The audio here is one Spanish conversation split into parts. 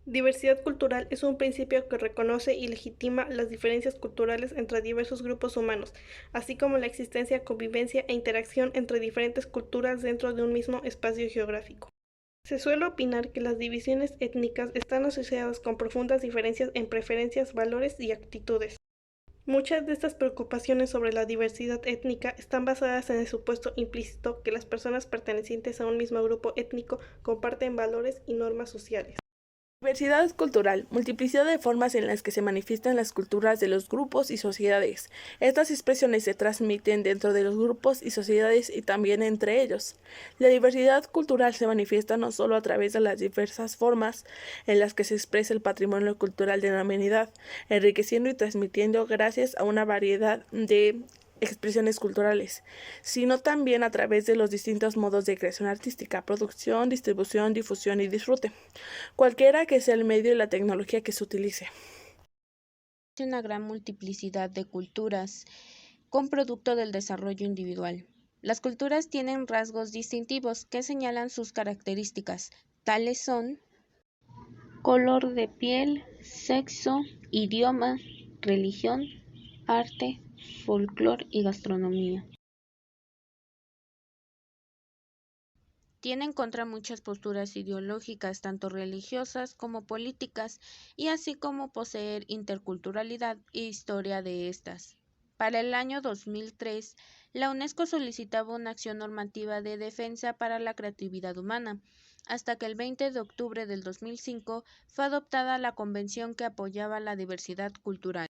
Diversidad cultural es un principio que reconoce y legitima las diferencias culturales entre diversos grupos humanos, así como la existencia, convivencia e interacción entre diferentes culturas dentro de un mismo espacio geográfico. Se suele opinar que las divisiones étnicas están asociadas con profundas diferencias en preferencias, valores y actitudes. Muchas de estas preocupaciones sobre la diversidad étnica están basadas en el supuesto implícito que las personas pertenecientes a un mismo grupo étnico comparten valores y normas sociales. Diversidad cultural, multiplicidad de formas en las que se manifiestan las culturas de los grupos y sociedades. Estas expresiones se transmiten dentro de los grupos y sociedades y también entre ellos. La diversidad cultural se manifiesta no solo a través de las diversas formas en las que se expresa el patrimonio cultural de la humanidad, enriqueciendo y transmitiendo gracias a una variedad de expresiones culturales, sino también a través de los distintos modos de creación artística, producción, distribución, difusión y disfrute, cualquiera que sea el medio y la tecnología que se utilice. Una gran multiplicidad de culturas con producto del desarrollo individual. Las culturas tienen rasgos distintivos que señalan sus características. Tales son color de piel, sexo, idioma, religión, arte, folclore y gastronomía. Tiene en contra muchas posturas ideológicas, tanto religiosas como políticas, y así como poseer interculturalidad e historia de estas. Para el año 2003, la UNESCO solicitaba una acción normativa de defensa para la creatividad humana, hasta que el 20 de octubre del 2005 fue adoptada la convención que apoyaba la diversidad cultural.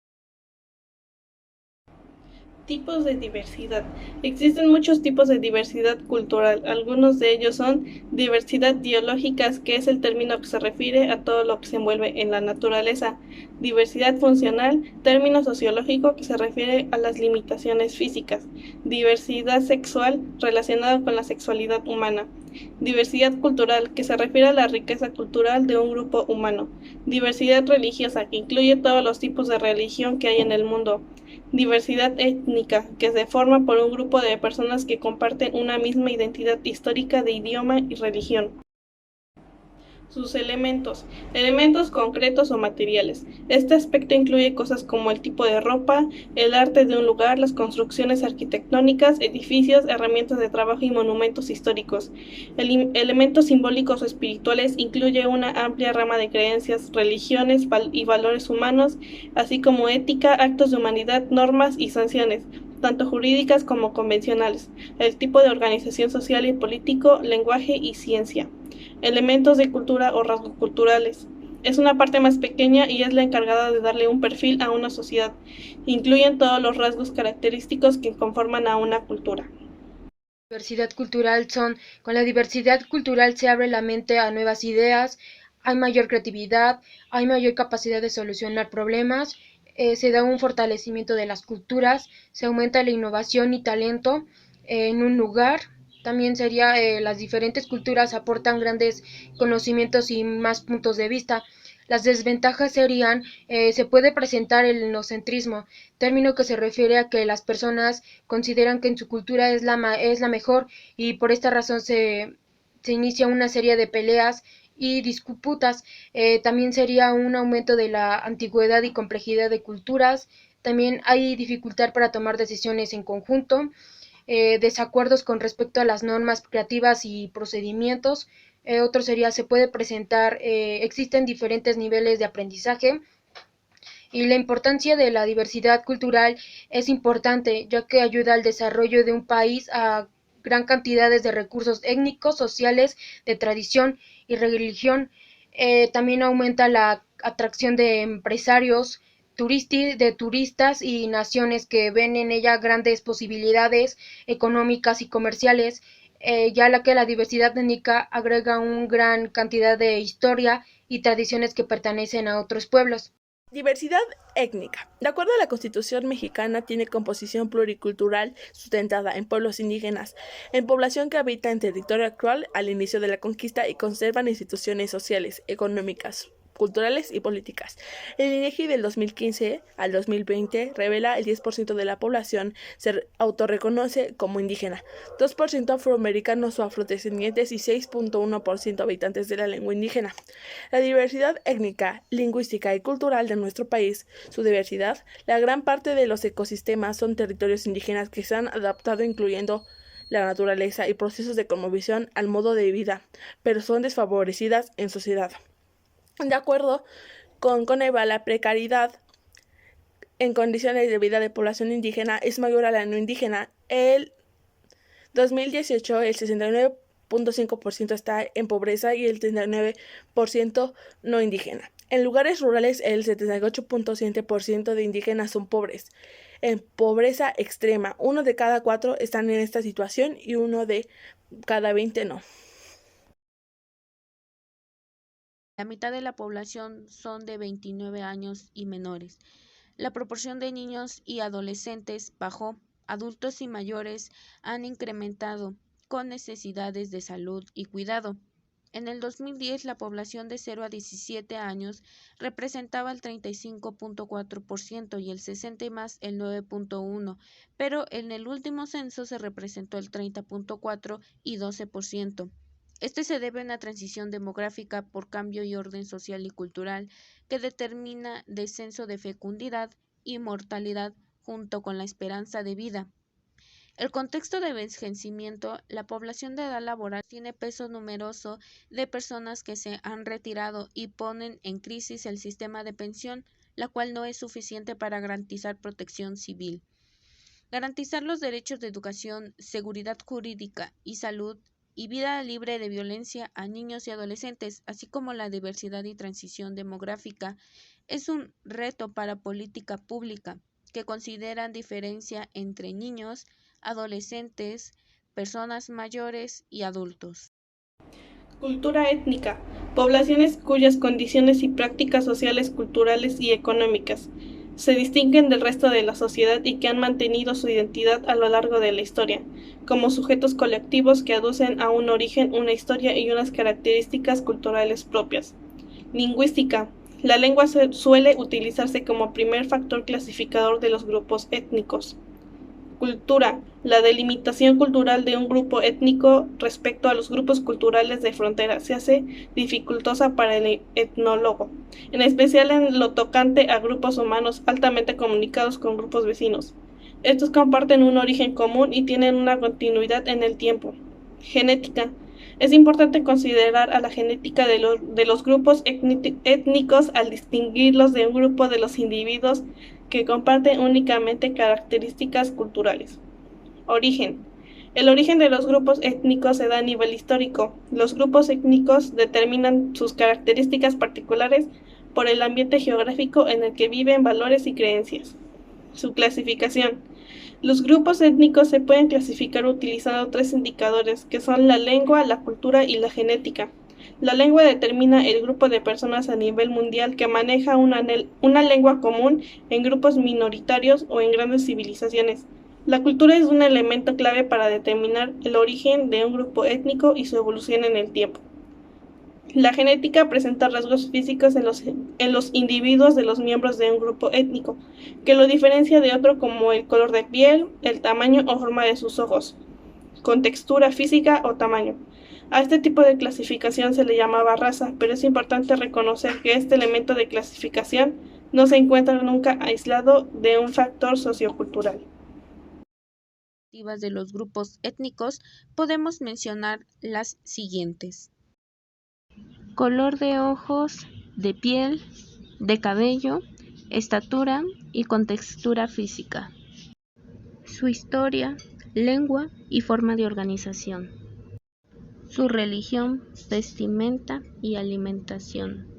Tipos de diversidad. Existen muchos tipos de diversidad cultural. Algunos de ellos son diversidad biológica, que es el término que se refiere a todo lo que se envuelve en la naturaleza. Diversidad funcional, término sociológico que se refiere a las limitaciones físicas. Diversidad sexual, relacionada con la sexualidad humana. Diversidad cultural, que se refiere a la riqueza cultural de un grupo humano. Diversidad religiosa, que incluye todos los tipos de religión que hay en el mundo. Diversidad étnica, que se forma por un grupo de personas que comparten una misma identidad histórica de idioma y religión. Sus elementos. Elementos concretos o materiales. Este aspecto incluye cosas como el tipo de ropa, el arte de un lugar, las construcciones arquitectónicas, edificios, herramientas de trabajo y monumentos históricos. Elementos simbólicos o espirituales incluye una amplia rama de creencias, religiones y valores humanos, así como ética, actos de humanidad, normas y sanciones, tanto jurídicas como convencionales, el tipo de organización social y político, lenguaje y ciencia. Elementos de cultura o rasgos culturales. Es una parte más pequeña y es la encargada de darle un perfil a una sociedad. Incluyen todos los rasgos característicos que conforman a una cultura. Diversidad cultural son, con la diversidad cultural se abre la mente a nuevas ideas, hay mayor creatividad, hay mayor capacidad de solucionar problemas, se da un fortalecimiento de las culturas, se aumenta la innovación y talento en un lugar. También sería las diferentes culturas aportan grandes conocimientos y más puntos de vista. Las desventajas serían, se puede presentar el etnocentrismo, término que se refiere a que las personas consideran que en su cultura es la mejor y por esta razón se inicia una serie de peleas y disputas. También sería un aumento de la antigüedad y complejidad de culturas. También hay dificultad para tomar decisiones en conjunto, desacuerdos con respecto a las normas creativas y procedimientos. Otro sería, se puede presentar, existen diferentes niveles de aprendizaje y la importancia de la diversidad cultural es importante, ya que ayuda al desarrollo de un país a gran cantidades de recursos étnicos, sociales, de tradición y religión. También aumenta la atracción de empresarios, de turistas y naciones que ven en ella grandes posibilidades económicas y comerciales, ya la que la diversidad étnica agrega una gran cantidad de historia y tradiciones que pertenecen a otros pueblos. Diversidad étnica. De acuerdo a la Constitución mexicana, tiene composición pluricultural sustentada en pueblos indígenas, en población que habita en territorio actual al inicio de la conquista y conservan instituciones sociales, económicas, socioculturales y políticas. El INEGI del 2015 al 2020 revela el 10% de la población se autorreconoce como indígena, 2% afroamericanos o afrodescendientes y 6.1% habitantes de la lengua indígena. La diversidad étnica, lingüística y cultural de nuestro país, su diversidad, la gran parte de los ecosistemas son territorios indígenas que se han adaptado incluyendo la naturaleza y procesos de conmovisión al modo de vida, pero son desfavorecidas en sociedad. De acuerdo con Coneva, la precariedad en condiciones de vida de población indígena es mayor a la no indígena. El 2018, el 69.5% está en pobreza y el 39% no indígena. En lugares rurales, el 78.7% de indígenas son pobres. En pobreza extrema, 1 de cada 4 están en esta situación y 1 de cada 20 no. La mitad de la población son de 29 años y menores. La proporción de niños y adolescentes bajó. Adultos y mayores han incrementado con necesidades de salud y cuidado. En el 2010, la población de 0 a 17 años representaba el 35.4% y el 60 y más el 9.1%, pero en el último censo se representó el 30.4% y 12%. Este se debe a una transición demográfica por cambio y orden social y cultural que determina descenso de fecundidad y mortalidad junto con la esperanza de vida. El contexto de envejecimiento, la población de edad laboral tiene peso numeroso de personas que se han retirado y ponen en crisis el sistema de pensión, la cual no es suficiente para garantizar protección civil. Garantizar los derechos de educación, seguridad jurídica y salud y vida libre de violencia a niños y adolescentes, así como la diversidad y transición demográfica, es un reto para política pública que consideran diferencia entre niños, adolescentes, personas mayores y adultos. Cultura étnica. Poblaciones cuyas condiciones y prácticas sociales, culturales y económicas se distinguen del resto de la sociedad y que han mantenido su identidad a lo largo de la historia, como sujetos colectivos que aducen a un origen, una historia y unas características culturales propias. Lingüística. La lengua suele utilizarse como primer factor clasificador de los grupos étnicos. Cultura. La delimitación cultural de un grupo étnico respecto a los grupos culturales de frontera se hace dificultosa para el etnólogo, en especial en lo tocante a grupos humanos altamente comunicados con grupos vecinos. Estos comparten un origen común y tienen una continuidad en el tiempo. Genética. Es importante considerar a la genética de los grupos étnicos al distinguirlos de un grupo de los individuos que comparten únicamente características culturales. Origen. El origen de los grupos étnicos se da a nivel histórico. Los grupos étnicos determinan sus características particulares por el ambiente geográfico en el que viven, valores y creencias. Su clasificación. Los grupos étnicos se pueden clasificar utilizando 3 indicadores, que son la lengua, la cultura y la genética. La lengua determina el grupo de personas a nivel mundial que maneja una lengua común en grupos minoritarios o en grandes civilizaciones. La cultura es un elemento clave para determinar el origen de un grupo étnico y su evolución en el tiempo. La genética presenta rasgos físicos en los individuos de los miembros de un grupo étnico, que lo diferencia de otro como el color de piel, el tamaño o forma de sus ojos, con textura física o tamaño. A este tipo de clasificación se le llamaba raza, pero es importante reconocer que este elemento de clasificación no se encuentra nunca aislado de un factor sociocultural. De los grupos étnicos podemos mencionar las siguientes: color de ojos, de piel, de cabello, estatura y contextura física, su historia, lengua y forma de organización, su religión, vestimenta y alimentación,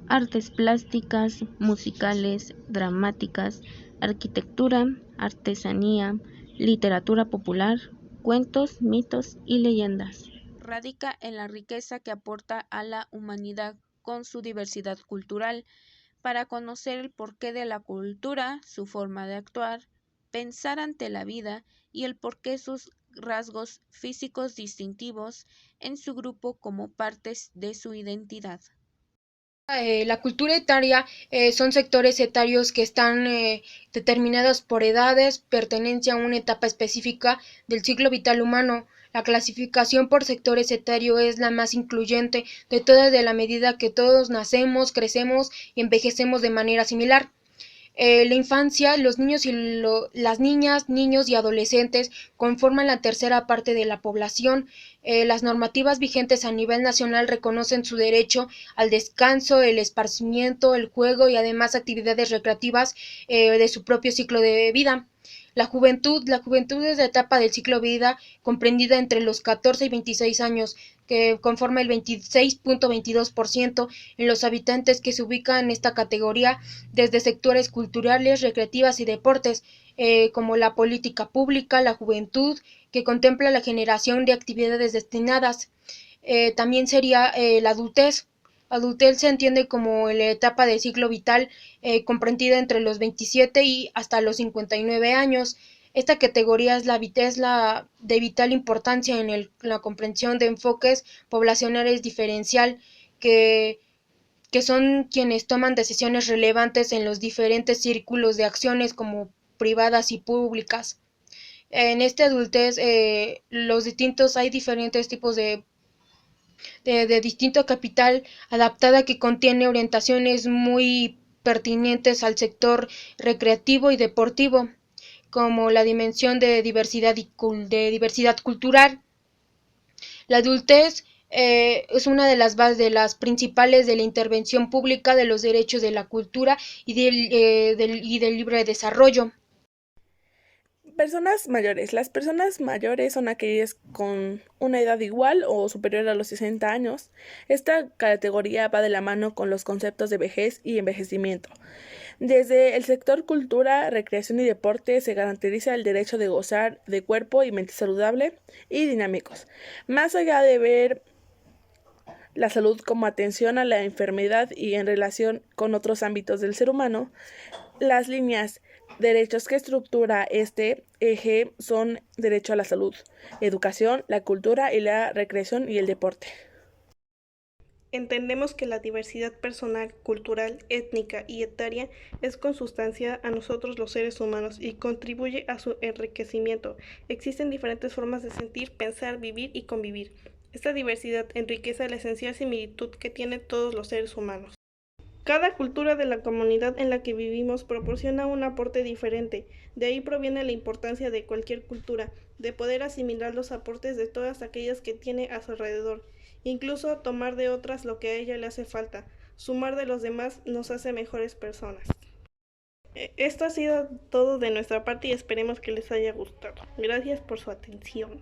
artes plásticas, musicales, dramáticas, arquitectura, artesanía, literatura popular, cuentos, mitos y leyendas. Radica en la riqueza que aporta a la humanidad con su diversidad cultural, para conocer el porqué de la cultura, su forma de actuar, pensar ante la vida y el porqué sus rasgos físicos distintivos en su grupo como partes de su identidad. La cultura etaria son sectores etarios que están determinados por edades, pertenencia a una etapa específica del ciclo vital humano. La clasificación por sectores etarios es la más incluyente de todas de la medida que todos nacemos, crecemos y envejecemos de manera similar. La infancia, los niños y las niñas, niños y adolescentes conforman la tercera parte de la población. Las normativas vigentes a nivel nacional reconocen su derecho al descanso, el esparcimiento, el juego y además actividades recreativas de su propio ciclo de vida. La juventud es la etapa del ciclo de vida comprendida entre los 14 y 26 años, que conforma el 26.22% en los habitantes que se ubican en esta categoría desde sectores culturales, recreativas y deportes, como la política pública, la juventud, que contempla la generación de actividades destinadas. También sería la adultez. Adultez se entiende como la etapa del ciclo vital comprendida entre los 27 y hasta los 59 años. Esta categoría es la de vital importancia en la comprensión de enfoques poblacionales diferencial que, que son quienes toman decisiones relevantes en los diferentes círculos de acciones como privadas y públicas. En esta adultez hay diferentes tipos de distinto capital adaptada que contiene orientaciones muy pertinentes al sector recreativo y deportivo, como la dimensión de diversidad cultural. La adultez es una de las bases de las principales de la intervención pública de los derechos de la cultura y del libre desarrollo. Personas mayores. Las personas mayores son aquellas con una edad igual o superior a los 60 años. Esta categoría va de la mano con los conceptos de vejez y envejecimiento. Desde el sector cultura, recreación y deporte se garantiza el derecho de gozar de cuerpo y mente saludable y dinámicos. Más allá de ver la salud como atención a la enfermedad y en relación con otros ámbitos del ser humano, las líneas derechos que estructura este eje son derecho a la salud, educación, la cultura y la recreación y el deporte. Entendemos que la diversidad personal, cultural, étnica y etaria es consustancia a nosotros los seres humanos y contribuye a su enriquecimiento. Existen diferentes formas de sentir, pensar, vivir y convivir. Esta diversidad enriquece la esencial similitud que tienen todos los seres humanos. Cada cultura de la comunidad en la que vivimos proporciona un aporte diferente. De ahí proviene la importancia de cualquier cultura, de poder asimilar los aportes de todas aquellas que tiene a su alrededor, incluso tomar de otras lo que a ella le hace falta. Sumar de los demás nos hace mejores personas. Esto ha sido todo de nuestra parte y esperemos que les haya gustado. Gracias por su atención.